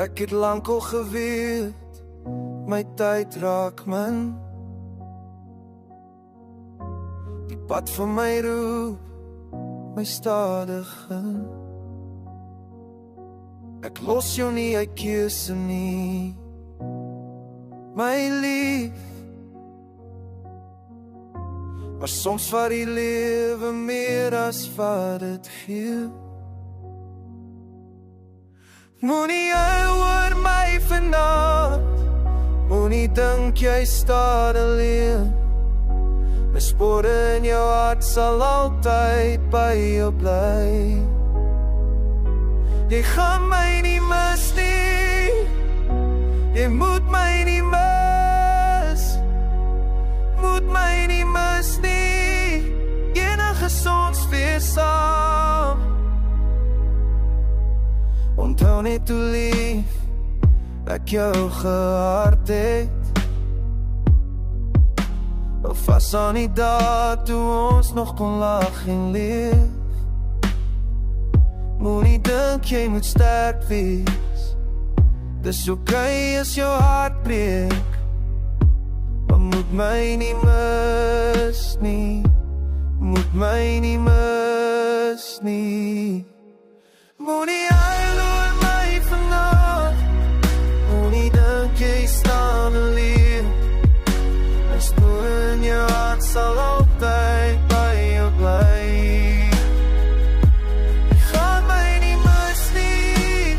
Ek het lank al geweet, my tyd raak min. Die pad van my roep, my stadig in. Ek los jou nie uit keuse nie, my lief. Maar soms vat die lewe meer as wat het gee. Moenie huil oor my vanaand, moenie dink jy staan alleen. My spore in jou hart sal altyd by jou bly. Jy gaan my nie mis nie, jy moet my nie mis, moet my nie mis nie, enige soms weer saam. Onthou net hoe lief ek jou gehad het, hou vas aan die dag toe ons nog kon lag en leef. Moenie dink jy moet sterk wees, dis okay as jou hart breek, maar moet my nie mis nie, moet my nie mis nie. Moenie huil oor my vanaand, moenie dink jy staan alleen. My spore in jou hart sal altyd by jou bly. Jy gaan my nie mis nie,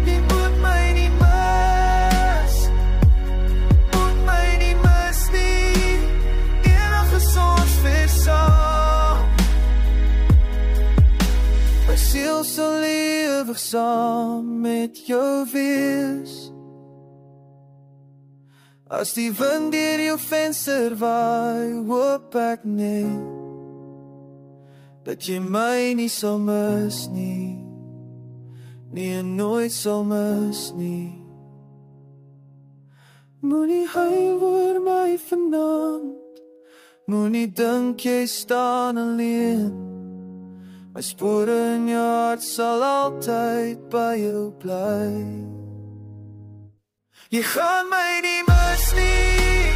jy moet my nie mis, moet my nie mis nie, enige soms weer saam. My siel sal ewig saam met jou wees. As die wind deur jou venster waai, hoop ek net dat jy my nie sal mis nie, nie en nooit sal mis nie. Moenie huil oor my vanaand, moenie dink jy staan alleen. My spore in jou hart sal altyd by jou bly. Jy gaan my nie mis nie,